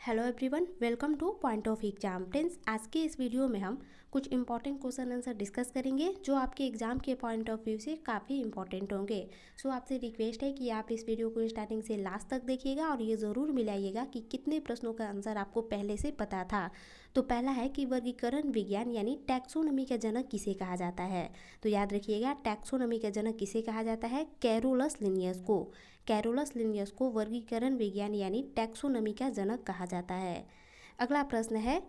Hello everyone, welcome two point of exam. Friends, आज के इस वीडियो में हम कुछ इंपॉर्टेंट क्वेश्चन आंसर डिस्कस करेंगे जो आपके एग्जाम के पॉइंट ऑफ व्यू से काफ़ी इंपॉर्टेंट होंगे। सो आपसे रिक्वेस्ट है कि आप इस वीडियो को स्टार्टिंग से लास्ट तक देखिएगा और ये ज़रूर मिलाइएगा कि कितने प्रश्नों का आंसर आपको पहले से पता था। तो पहला है कि वर्गीकरण विज्ञान यानी टैक्सोनॉमी का जनक किसे कहा जाता है। तो याद रखिएगा, टैक्सोनॉमी का जनक किसे कहा जाता है? कैरोलस लिनियस को। कैरोलस लिनियस को वर्गीकरण विज्ञान यानी टैक्सोनॉमी का जनक कहा जाता है। अगला प्रश्न है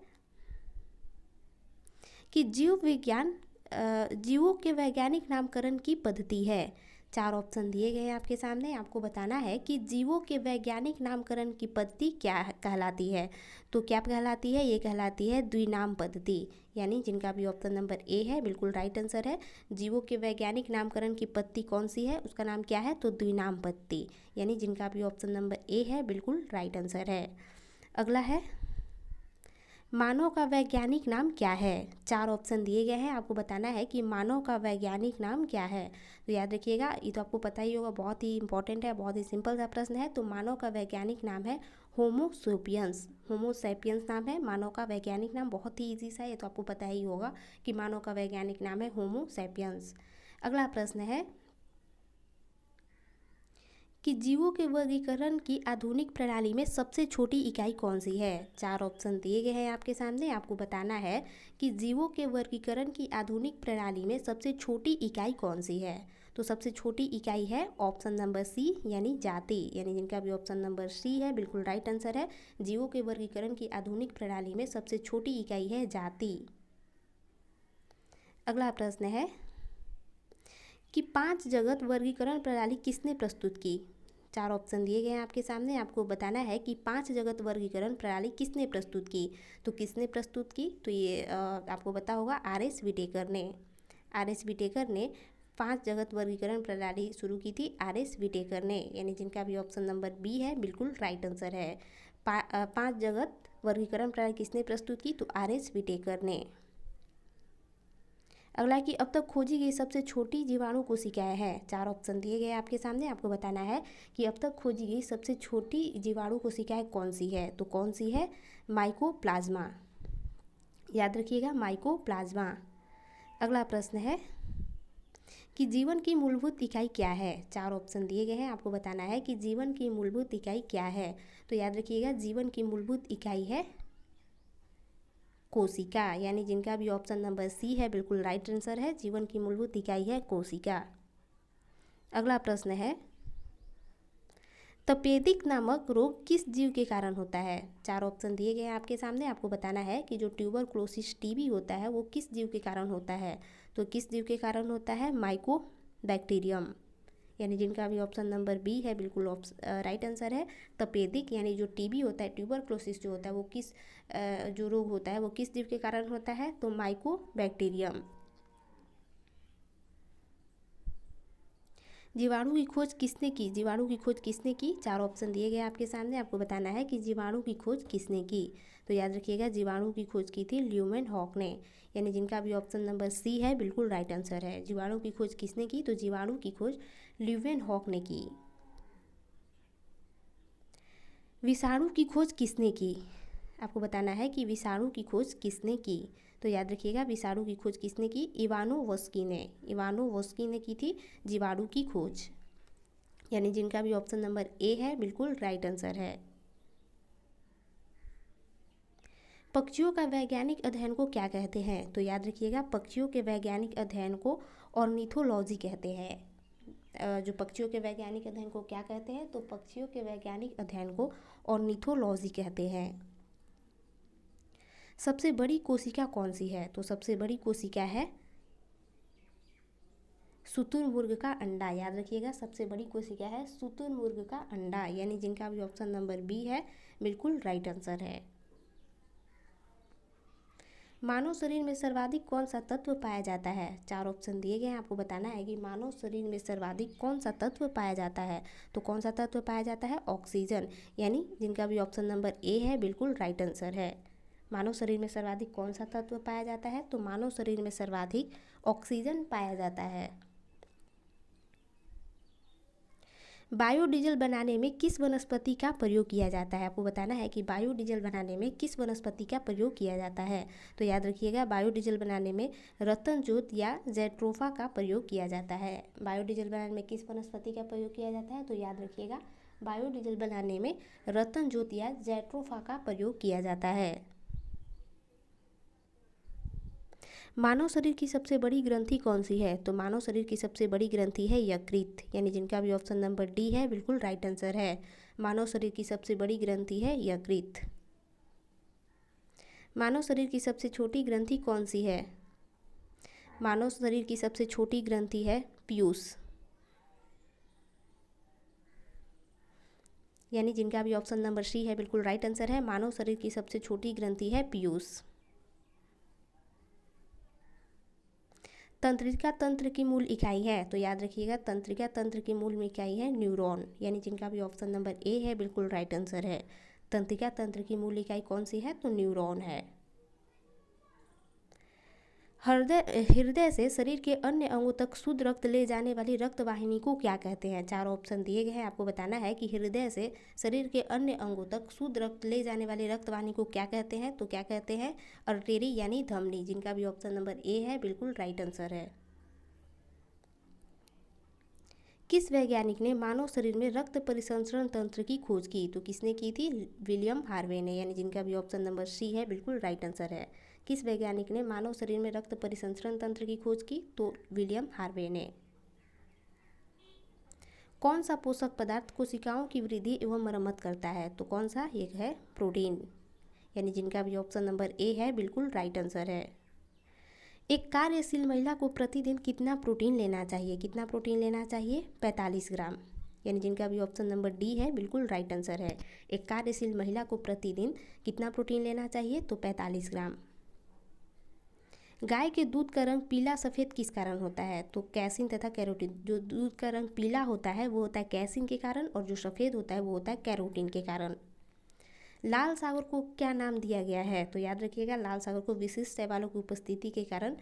कि जीव विज्ञान जीवों के वैज्ञानिक नामकरण की पद्धति है। चार ऑप्शन दिए गए हैं आपके सामने, आपको बताना है कि जीवों के वैज्ञानिक नामकरण की पद्धति क्या कहलाती है। तो क्या कहलाती है? ये कहलाती है द्विनाम पद्धति, यानी जिनका भी ऑप्शन नंबर ए है बिल्कुल राइट आंसर है। जीवों के वैज्ञानिक नामकरण की पद्धति कौन सी है, उसका नाम क्या है? तो द्विनाम पद्धति, यानी जिनका भी ऑप्शन नंबर ए है बिल्कुल राइट आंसर है। अगला है मानव का वैज्ञानिक नाम क्या है। चार ऑप्शन दिए गए हैं, आपको बताना है कि मानव का वैज्ञानिक नाम क्या है। तो याद रखिएगा, ये तो आपको पता ही होगा, बहुत ही इंपॉर्टेंट है, बहुत ही सिंपल सा प्रश्न है। तो मानव का वैज्ञानिक नाम है होमो सेपियंस। होमो सेपियंस नाम है मानव का वैज्ञानिक नाम। बहुत ही ईजी सा, ये तो आपको पता ही होगा कि मानव का वैज्ञानिक नाम है होमो सेपियंस। अगला प्रश्न है कि जीवों के वर्गीकरण की आधुनिक प्रणाली में सबसे छोटी इकाई कौन सी है। चार ऑप्शन दिए गए हैं आपके सामने, आपको बताना है कि जीवों के वर्गीकरण की आधुनिक प्रणाली में सबसे छोटी इकाई कौन सी है। तो सबसे छोटी इकाई है ऑप्शन नंबर सी, यानी जाति, यानी जिनका भी ऑप्शन नंबर सी है बिल्कुल राइट आंसर है। जीवों के वर्गीकरण की आधुनिक प्रणाली में सबसे छोटी इकाई है जाति। अगला प्रश्न है कि पांच जगत वर्गीकरण प्रणाली किसने प्रस्तुत की। चार ऑप्शन दिए गए हैं आपके सामने, आपको बताना है कि पांच जगत वर्गीकरण प्रणाली किसने प्रस्तुत की। तो किसने प्रस्तुत की? तो ये आपको पता होगा, आर.एस. विटेकर ने। आर.एस. विटेकर ने पांच जगत वर्गीकरण प्रणाली शुरू की थी, आर.एस. विटेकर ने, यानी जिनका भी ऑप्शन नंबर बी है बिल्कुल राइट आंसर है। पांच जगत वर्गीकरण प्रणाली किसने प्रस्तुत की? तो आर.एस. विटेकर ने। अगला कि अब तक खोजी गई सबसे छोटी जीवाणु कोशिकाएं है। चार ऑप्शन दिए गए आपके सामने, आपको बताना है कि अब तक खोजी गई सबसे छोटी जीवाणु कोशिकाएं कौन सी है। तो कौन सी है? माइकोप्लाज्मा। याद रखिएगा, माइकोप्लाज्मा। अगला प्रश्न है कि जीवन की मूलभूत इकाई क्या है। चार ऑप्शन दिए गए हैं, आपको बताना है कि जीवन की मूलभूत इकाई क्या है। तो याद रखिएगा, जीवन की मूलभूत इकाई है कोशिका, यानी जिनका भी ऑप्शन नंबर सी है बिल्कुल राइट आंसर है। जीवन की मूलभूत इकाई है कोशिका। अगला प्रश्न है तपेदिक नामक रोग किस जीव के कारण होता है। चार ऑप्शन दिए गए हैं आपके सामने, आपको बताना है कि जो ट्यूबरक्लोसिस टीबी होता है वो किस जीव के कारण होता है। तो किस जीव के कारण होता है? माइको बैक्टीरियम, यानी जिनका भी ऑप्शन नंबर बी है बिल्कुल राइट आंसर है। तपेदिक यानी जो टीबी होता है, ट्यूबरक्लोसिस जो होता है वो किस जो रोग होता है वो किस जीव के कारण होता है? तो माइको बैक्टीरियम। जीवाणु की खोज किसने की? जीवाणु की खोज किसने की? चार ऑप्शन दिए गए आपके सामने, आपको बताना है कि जीवाणु की खोज किसने की। तो याद रखिएगा, जीवाणु की खोज की थी ल्यूमेन हॉक ने, यानी जिनका भी ऑप्शन नंबर सी है बिल्कुल राइट आंसर है। जीवाणु की खोज किसने की? तो जीवाणु की खोज ल्यूमेन हॉक ने की। विषाणु की खोज किसने की? आपको बताना है कि विषाणु की खोज किसने की। तो याद रखिएगा, विषाणु की खोज किसने की? इवानोवस्की ने। इवानोवस्की ने की थी जीवाणु की खोज, यानी जिनका भी ऑप्शन नंबर ए है बिल्कुल राइट आंसर है। पक्षियों का वैज्ञानिक अध्ययन को क्या कहते हैं। तो याद रखिएगा, पक्षियों के वैज्ञानिक अध्ययन को ऑर्निथोलॉजी कहते हैं। जो पक्षियों के वैज्ञानिक अध्ययन को क्या कहते हैं? तो पक्षियों के वैज्ञानिक अध्ययन को ऑर्निथोलॉजी कहते हैं। सबसे बड़ी कोशिका कौन सी है। तो सबसे बड़ी कोशिका है शुतुरमुर्ग का अंडा। याद रखिएगा, सबसे बड़ी कोशिका है शुतुरमुर्ग का अंडा, यानी जिनका भी ऑप्शन नंबर बी है बिल्कुल राइट आंसर है। मानव शरीर में सर्वाधिक कौन सा तत्व पाया जाता है। चार ऑप्शन दिए गए हैं, आपको बताना है कि मानव शरीर में सर्वाधिक कौन सा तत्व पाया जाता है। तो कौन सा तत्व पाया जाता है? ऑक्सीजन, यानी जिनका भी ऑप्शन नंबर ए है बिल्कुल राइट आंसर है। मानव शरीर में सर्वाधिक कौन सा तत्व पाया जाता है? तो मानव शरीर में सर्वाधिक ऑक्सीजन पाया जाता है। बायोडीजल बनाने में किस वनस्पति का प्रयोग किया जाता है? आपको बताना है कि बायोडीजल बनाने में किस वनस्पति का प्रयोग किया जाता है। तो याद रखिएगा, बायोडीजल बनाने में रतनजोत या जैट्रोफा का प्रयोग किया जाता है। बायोडीजल बनाने में किस वनस्पति का प्रयोग किया जाता है? तो याद रखिएगा, बायोडीजल बनाने में रतनजोत या जैट्रोफा का प्रयोग किया जाता है। मानव शरीर की सबसे बड़ी ग्रंथि कौन सी है? तो मानव शरीर की सबसे बड़ी ग्रंथि है यकृत, यानी जिनका भी ऑप्शन नंबर डी है बिल्कुल राइट आंसर है। मानव शरीर की सबसे बड़ी ग्रंथि है यकृत। मानव शरीर की सबसे छोटी ग्रंथि कौन सी है? मानव शरीर की सबसे छोटी ग्रंथि है पीयूष, यानी जिनका भी ऑप्शन नंबर सी है बिल्कुल राइट आंसर है। मानव शरीर की सबसे छोटी ग्रंथि है पीयूष। तंत्रिका तंत्र की मूल इकाई है? तो याद रखिएगा, तंत्रिका तंत्र की मूल इकाई है न्यूरॉन, यानी जिनका भी ऑप्शन नंबर ए है बिल्कुल राइट आंसर है। तंत्रिका तंत्र की मूल इकाई कौन सी है? तो न्यूरॉन है। हृदय से शरीर के अन्य अंगों तक शुद्ध रक्त ले जाने वाली रक्त वाहिनी को क्या कहते हैं? 4 ऑप्शन दिए गए हैं, आपको बताना है कि हृदय से शरीर के अन्य अंगों तक शुद्ध रक्त ले जाने वाली रक्त वाहिनी को क्या कहते हैं? तो क्या कहते हैं? अर्टेरी यानी धमनी, जिनका भी ऑप्शन नंबर ए है बिल्कुल राइट आंसर है। किस वैज्ञानिक ने मानव शरीर में रक्त परिसंचरण तंत्र की खोज की? तो किसने की थी? विलियम हार्वे ने, यानी जिनका भी ऑप्शन नंबर सी है बिल्कुल राइट आंसर है। किस वैज्ञानिक ने मानव शरीर में रक्त परिसंचरण तंत्र की खोज की? तो विलियम हार्वे ने। कौन सा पोषक पदार्थ कोशिकाओं की वृद्धि एवं मरम्मत करता है? तो कौन सा? एक है प्रोटीन, यानी जिनका भी ऑप्शन नंबर ए है बिल्कुल राइट आंसर है। एक कार्यशील महिला को प्रतिदिन कितना प्रोटीन लेना चाहिए? कितना प्रोटीन लेना चाहिए? 45 ग्राम, यानी जिनका भी ऑप्शन नंबर डी है बिल्कुल राइट आंसर है। एक कार्यशील महिला को प्रतिदिन कितना प्रोटीन लेना चाहिए? तो 45 ग्राम। गाय के दूध का रंग पीला सफ़ेद किस कारण होता है? तो कैसिन तथा कैरोटीन। जो दूध का रंग पीला होता है वो होता है कैसिन के कारण, और जो सफ़ेद होता है वो होता है कैरोटीन के कारण। लाल सागर को क्या नाम दिया गया है? तो याद रखिएगा, लाल सागर को विशिष्ट शैवालों की उपस्थिति के कारण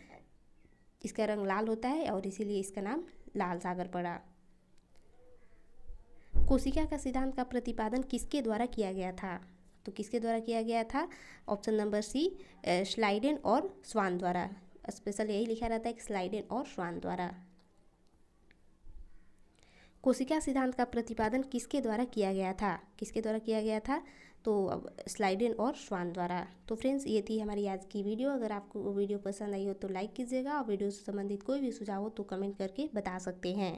इसका रंग लाल होता है और इसीलिए इसका नाम लाल सागर पड़ा। कोशिका का सिद्धांत का प्रतिपादन किसके द्वारा किया गया था? तो किसके द्वारा किया गया था? ऑप्शन नंबर सी, स्लाइडेन और स्वान द्वारा। स्पेशल यही लिखा रहता है कि स्लाइडेन और स्वान द्वारा। कोशिका सिद्धांत का प्रतिपादन किसके द्वारा किया गया था? किसके द्वारा किया गया था? तो स्लाइडेन और स्वान द्वारा। तो फ्रेंड्स, ये थी हमारी आज की वीडियो। अगर आपको वीडियो पसंद आई हो तो लाइक कीजिएगा, और वीडियो से संबंधित कोई भी सुझाव हो तो कमेंट करके बता सकते हैं।